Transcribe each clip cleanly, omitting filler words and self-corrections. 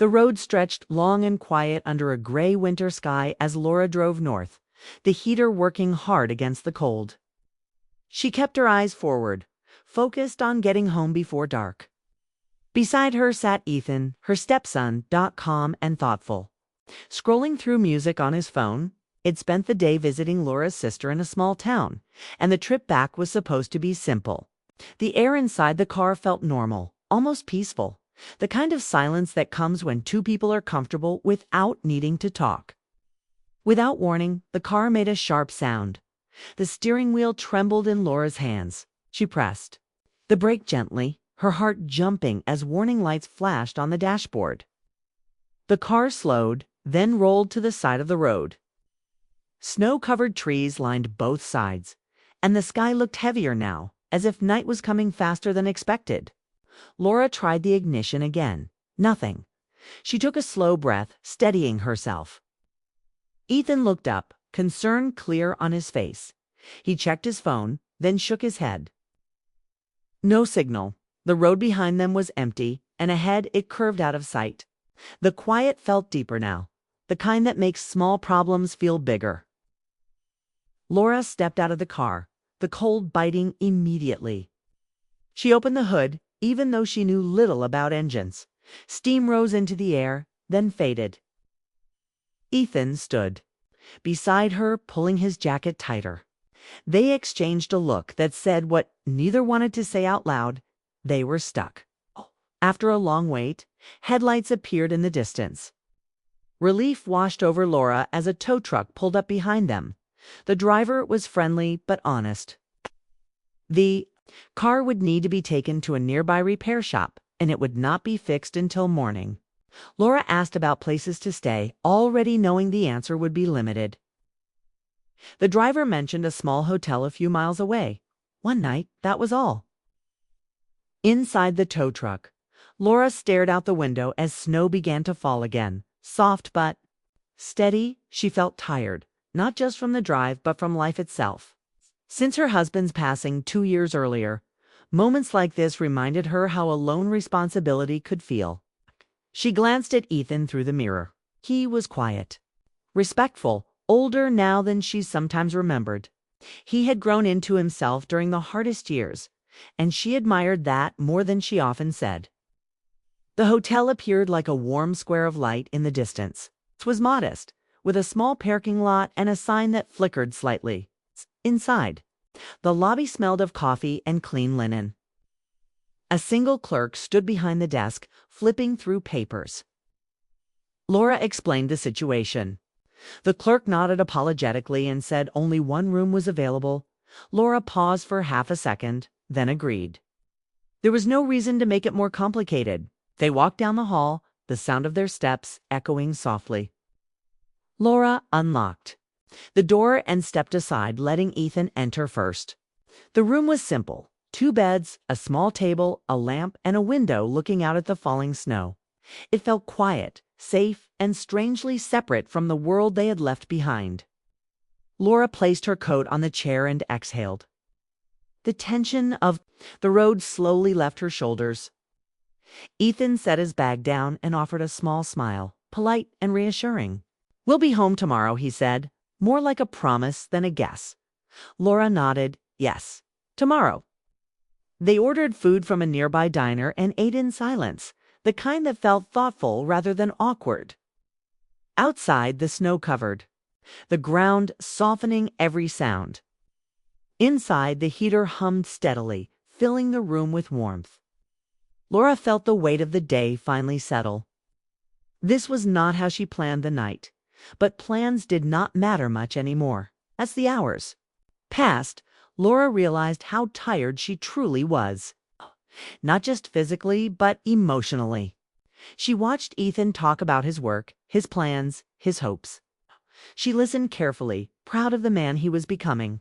The road stretched long and quiet under a gray winter sky as Laura drove north, the heater working hard against the cold. She kept her eyes forward, focused on getting home before dark. Beside her sat Ethan, her stepson, calm and thoughtful. Scrolling through music on his phone, he'd spent the day visiting Laura's sister in a small town, and the trip back was supposed to be simple. The air inside the car felt normal, almost peaceful, the kind of silence that comes when two people are comfortable without needing to talk. Without warning, the car made a sharp sound. The steering wheel trembled in Laura's hands. She pressed the brake gently, her heart jumping as warning lights flashed on the dashboard. The car slowed, then rolled to the side of the road. Snow-covered trees lined both sides, and the sky looked heavier now, as if night was coming faster than expected. Laura tried the ignition again. Nothing. She took a slow breath, steadying herself. Ethan looked up, concern clear on his face. He checked his phone, then shook his head. No signal. The road behind them was empty, and ahead it curved out of sight. The quiet felt deeper now, the kind that makes small problems feel bigger. Laura stepped out of the car, the cold biting immediately. She opened the hood, even though she knew little about engines. Steam rose into the air, then faded. Ethan stood beside her, pulling his jacket tighter. They exchanged a look that said what neither wanted to say out loud. They were stuck. After a long wait, headlights appeared in the distance. Relief washed over Laura as a tow truck pulled up behind them. The driver was friendly but honest. The car would need to be taken to a nearby repair shop, and it would not be fixed until morning. Laura asked about places to stay, already knowing the answer would be limited. The driver mentioned a small hotel a few miles away. One night, that was all. Inside the tow truck, Laura stared out the window as snow began to fall again. Soft but steady. She felt tired, not just from the drive but from life itself. Since her husband's passing 2 years earlier, moments like this reminded her how alone responsibility could feel. She glanced at Ethan through the mirror. He was quiet, respectful, older now than she sometimes remembered. He had grown into himself during the hardest years, and she admired that more than she often said. The hotel appeared like a warm square of light in the distance. It was modest, with a small parking lot and a sign that flickered slightly. Inside, the lobby smelled of coffee and clean linen. A single clerk stood behind the desk, flipping through papers. Laura explained the situation. The clerk nodded apologetically and said only one room was available. Laura paused for half a second, then agreed. There was no reason to make it more complicated. They walked down the hall, the sound of their steps echoing softly. Laura unlocked the door and stepped aside, letting Ethan enter first. The room was simple. 2 beds, a small table, a lamp, and a window looking out at the falling snow. It felt quiet, safe, and strangely separate from the world they had left behind. Laura placed her coat on the chair and exhaled. The tension of the road slowly left her shoulders. Ethan set his bag down and offered a small smile, polite and reassuring. "We'll be home tomorrow," he said, more like a promise than a guess. Laura nodded, yes, tomorrow. They ordered food from a nearby diner and ate in silence, the kind that felt thoughtful rather than awkward. Outside, the snow covered, the ground softening every sound. Inside, the heater hummed steadily, filling the room with warmth. Laura felt the weight of the day finally settle. This was not how she planned the night, but plans did not matter much anymore. As the hours passed, Laura realized how tired she truly was. Not just physically, but emotionally. She watched Ethan talk about his work, his plans, his hopes. She listened carefully, proud of the man he was becoming.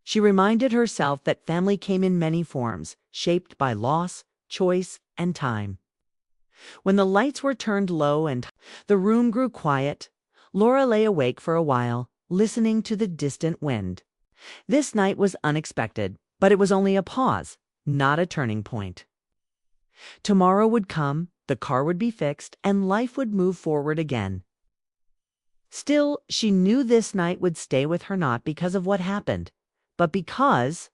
She reminded herself that family came in many forms, shaped by loss, choice, and time. When the lights were turned low and the room grew quiet, Laura lay awake for a while, listening to the distant wind. This night was unexpected, but it was only a pause, not a turning point. Tomorrow would come, the car would be fixed, and life would move forward again. Still, she knew this night would stay with her not because of what happened, but because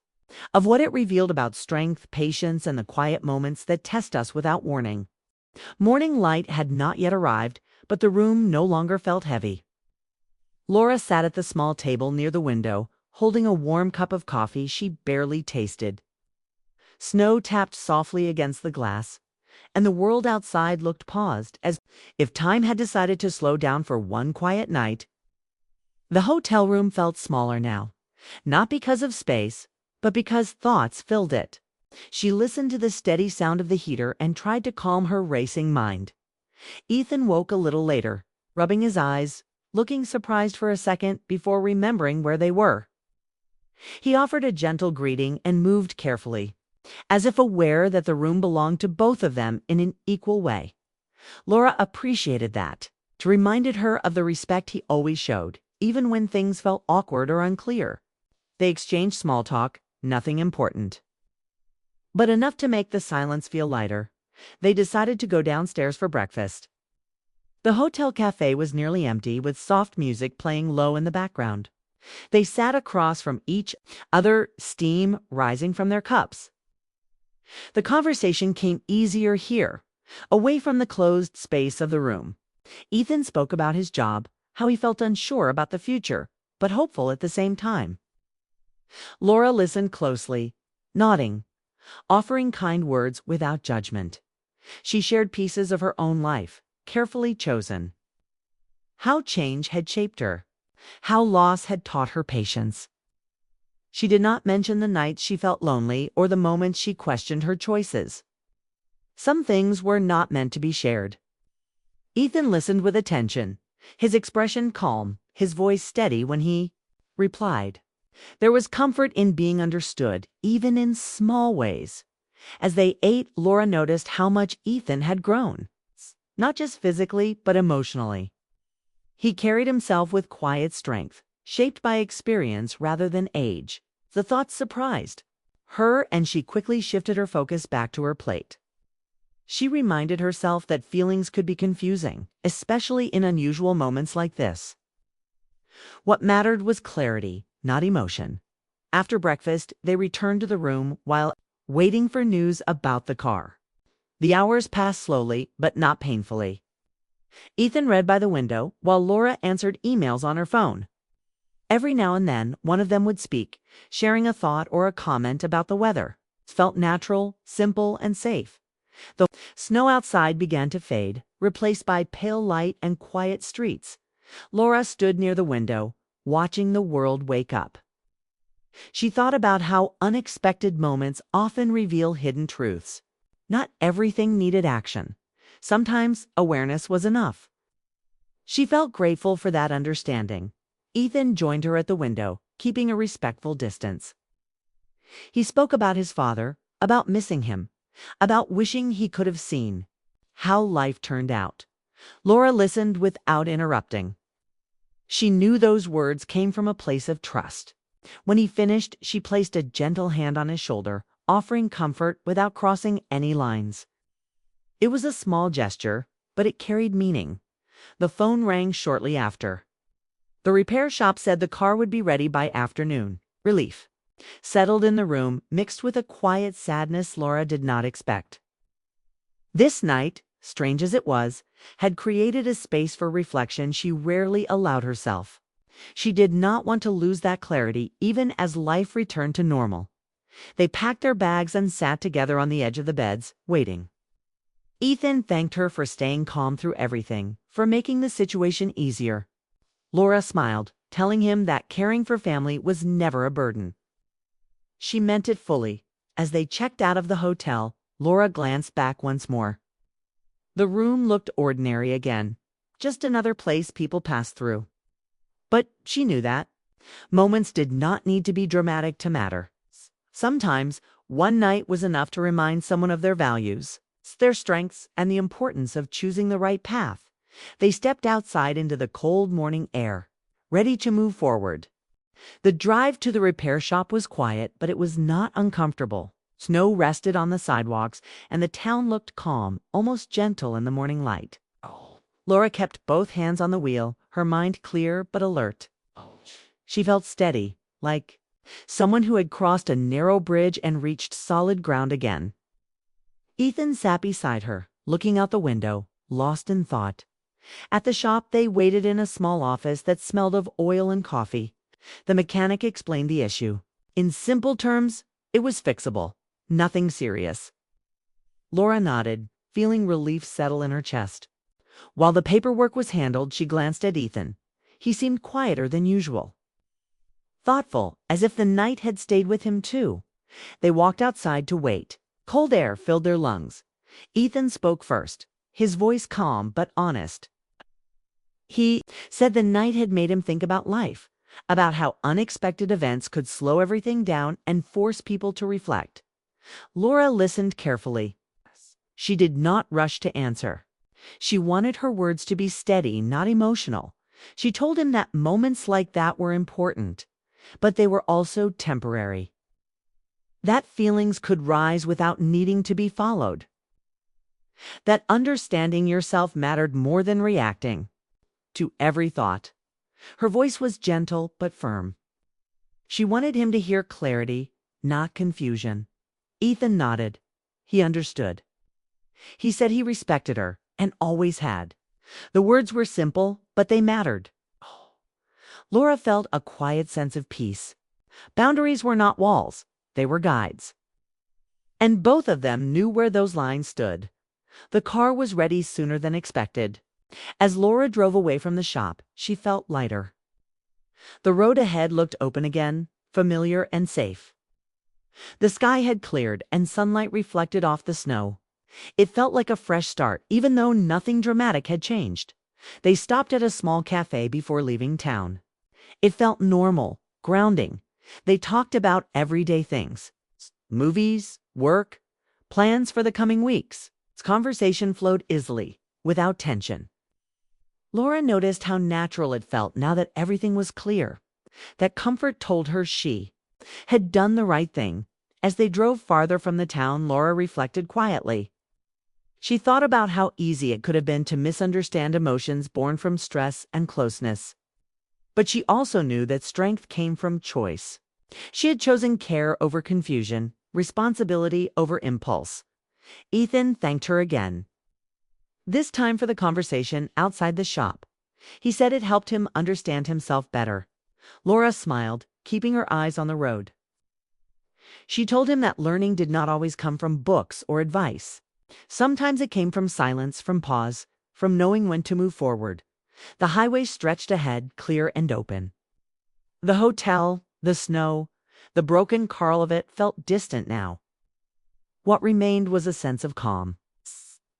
of what it revealed about strength, patience, and the quiet moments that test us without warning. Morning light had not yet arrived, but the room no longer felt heavy. Laura sat at the small table near the window, holding a warm cup of coffee she barely tasted. Snow tapped softly against the glass, and the world outside looked paused, as if time had decided to slow down for one quiet night. The hotel room felt smaller now, not because of space, but because thoughts filled it. She listened to the steady sound of the heater and tried to calm her racing mind. Ethan woke a little later, rubbing his eyes, looking surprised for a second before remembering where they were. He offered a gentle greeting and moved carefully, as if aware that the room belonged to both of them in an equal way. Laura appreciated that. It reminded her of the respect he always showed, even when things felt awkward or unclear. They exchanged small talk, nothing important, but enough to make the silence feel lighter. They decided to go downstairs for breakfast. The hotel cafe was nearly empty, with soft music playing low in the background. They sat across from each other, steam rising from their cups. The conversation came easier here, away from the closed space of the room. Ethan spoke about his job, how he felt unsure about the future, but hopeful at the same time. Laura listened closely, nodding, offering kind words without judgment. She shared pieces of her own life, carefully chosen. How change had shaped her, how loss had taught her patience. She did not mention the nights she felt lonely or the moments she questioned her choices. Some things were not meant to be shared. Ethan listened with attention, his expression calm, his voice steady when he replied. There was comfort in being understood, even in small ways. As they ate, Laura noticed how much Ethan had grown, not just physically, but emotionally. He carried himself with quiet strength, shaped by experience rather than age. The thought surprised her, and she quickly shifted her focus back to her plate. She reminded herself that feelings could be confusing, especially in unusual moments like this. What mattered was clarity, not emotion. After breakfast, they returned to the room while waiting for news about the car. The hours passed slowly, but not painfully. Ethan read by the window, while Laura answered emails on her phone. Every now and then, one of them would speak, sharing a thought or a comment about the weather. It felt natural, simple, and safe. The snow outside began to fade, replaced by pale light and quiet streets. Laura stood near the window, watching the world wake up. She thought about how unexpected moments often reveal hidden truths. Not everything needed action. Sometimes awareness was enough. She felt grateful for that understanding. Ethan joined her at the window, keeping a respectful distance. He spoke about his father, about missing him, about wishing he could have seen how life turned out. Laura listened without interrupting. She knew those words came from a place of trust. When he finished, she placed a gentle hand on his shoulder, offering comfort without crossing any lines. It was a small gesture, but it carried meaning. The phone rang shortly after. The repair shop said the car would be ready by afternoon. Relief settled in the room, mixed with a quiet sadness Laura did not expect. This night, strange as it was, had created a space for reflection she rarely allowed herself. She did not want to lose that clarity, even as life returned to normal. They packed their bags and sat together on the edge of the beds, waiting. Ethan thanked her for staying calm through everything, for making the situation easier. Laura smiled, telling him that caring for family was never a burden. She meant it fully. As they checked out of the hotel, Laura glanced back once more. The room looked ordinary again, just another place people pass through. But she knew that moments did not need to be dramatic to matter. Sometimes, one night was enough to remind someone of their values, their strengths, and the importance of choosing the right path. They stepped outside into the cold morning air, ready to move forward. The drive to the repair shop was quiet, but it was not uncomfortable. Snow rested on the sidewalks, and the town looked calm, almost gentle in the morning light. Laura kept both hands on the wheel, her mind clear but alert. She felt steady, like someone who had crossed a narrow bridge and reached solid ground again. Ethan sat beside her, looking out the window, lost in thought. At the shop, they waited in a small office that smelled of oil and coffee. The mechanic explained the issue. In simple terms, it was fixable. Nothing serious. Laura nodded, feeling relief settle in her chest. While the paperwork was handled, she glanced at Ethan. He seemed quieter than usual. Thoughtful, as if the night had stayed with him too. They walked outside to wait. Cold air filled their lungs. Ethan spoke first, his voice calm but honest. He said the night had made him think about life, about how unexpected events could slow everything down and force people to reflect. Laura listened carefully. She did not rush to answer. She wanted her words to be steady, not emotional. She told him that moments like that were important, but they were also temporary. That feelings could rise without needing to be followed. That understanding yourself mattered more than reacting to every thought. Her voice was gentle but firm. She wanted him to hear clarity, not confusion. Ethan nodded. He understood. He said he respected her, and always had. The words were simple, but they mattered. Laura felt a quiet sense of peace. Boundaries were not walls, they were guides. And both of them knew where those lines stood. The car was ready sooner than expected. As Laura drove away from the shop, she felt lighter. The road ahead looked open again, familiar and safe. The sky had cleared and sunlight reflected off the snow. It felt like a fresh start, even though nothing dramatic had changed. They stopped at a small cafe before leaving town. It felt normal, grounding. They talked about everyday things. Movies, work, plans for the coming weeks. Conversation flowed easily, without tension. Laura noticed how natural it felt now that everything was clear. That comfort told her she had done the right thing. As they drove farther from the town, Laura reflected quietly. She thought about how easy it could have been to misunderstand emotions born from stress and closeness. But she also knew that strength came from choice. She had chosen care over confusion, responsibility over impulse. Ethan thanked her again. This time for the conversation outside the shop. He said it helped him understand himself better. Laura smiled, keeping her eyes on the road. She told him that learning did not always come from books or advice. Sometimes it came from silence, from pause, from knowing when to move forward. The highway stretched ahead, clear and open. The hotel, the snow, the broken carl of it felt distant now. What remained was a sense of calm.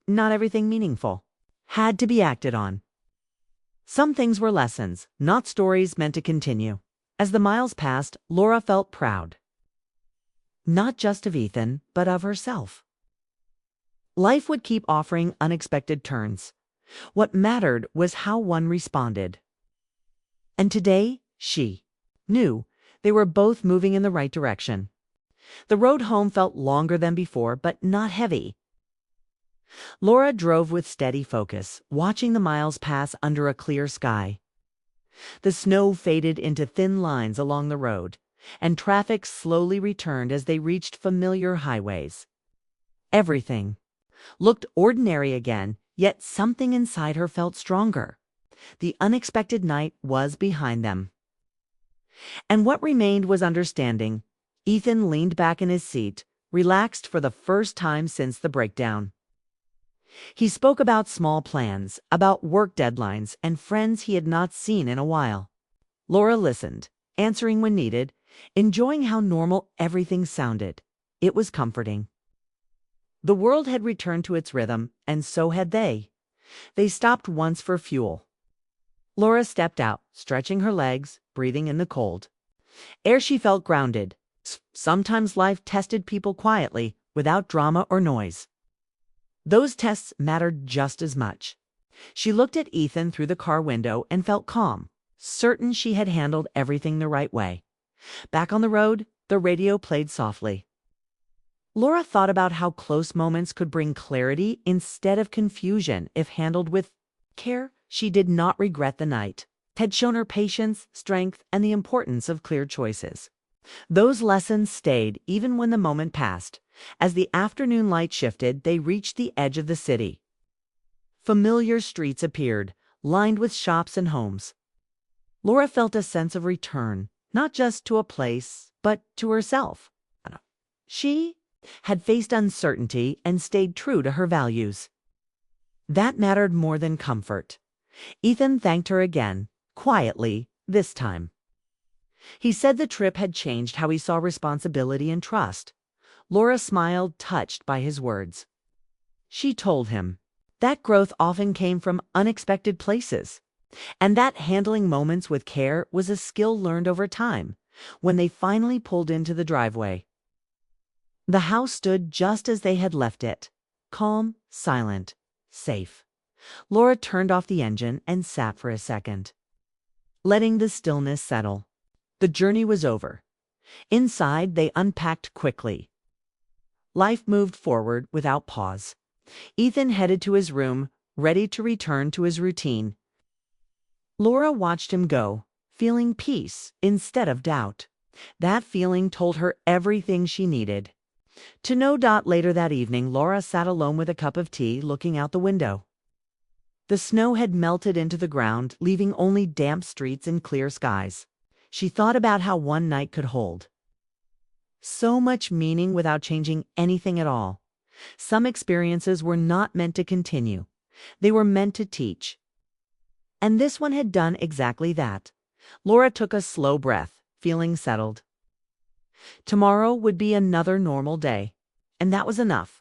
Not everything meaningful had to be acted on. Some things were lessons, not stories meant to continue. As the miles passed, Laura felt proud. Not just of Ethan, but of herself. Life would keep offering unexpected turns. What mattered was how one responded. And today, she knew they were both moving in the right direction. The road home felt longer than before, but not heavy. Laura drove with steady focus, watching the miles pass under a clear sky. The snow faded into thin lines along the road, and traffic slowly returned as they reached familiar highways. Everything looked ordinary again, yet something inside her felt stronger. The unexpected night was behind them. And what remained was understanding. Ethan leaned back in his seat, relaxed for the first time since the breakdown. He spoke about small plans, about work deadlines, and friends he had not seen in a while. Laura listened, answering when needed, enjoying how normal everything sounded. It was comforting. The world had returned to its rhythm, and so had they. They stopped once for fuel. Laura stepped out, stretching her legs, breathing in the cold. Ere she felt grounded. Sometimes life tested people quietly, without drama or noise. Those tests mattered just as much. She looked at Ethan through the car window and felt calm, certain she had handled everything the right way. Back on the road, the radio played softly. Laura thought about how close moments could bring clarity instead of confusion if handled with care. She did not regret the night. It had shown her patience, strength, and the importance of clear choices. Those lessons stayed even when the moment passed. As the afternoon light shifted, they reached the edge of the city. Familiar streets appeared, lined with shops and homes. Laura felt a sense of return, not just to a place, but to herself. She had faced uncertainty and stayed true to her values. That mattered more than comfort. Ethan thanked her again, quietly, this time. He said the trip had changed how he saw responsibility and trust. Laura smiled, touched by his words. She told him that growth often came from unexpected places, and that handling moments with care was a skill learned over time. When they finally pulled into the driveway, the house stood just as they had left it, calm, silent, safe. Laura turned off the engine and sat for a second, letting the stillness settle. The journey was over. Inside, they unpacked quickly. Life moved forward without pause. Ethan headed to his room, ready to return to his routine. Laura watched him go, feeling peace instead of doubt. That feeling told her everything she needed to know. Later that evening, Laura sat alone with a cup of tea, looking out the window. The snow had melted into the ground, leaving only damp streets and clear skies. She thought about how one night could hold so much meaning without changing anything at all. Some experiences were not meant to continue. They were meant to teach. And this one had done exactly that. Laura took a slow breath, feeling settled. Tomorrow would be another normal day, and that was enough.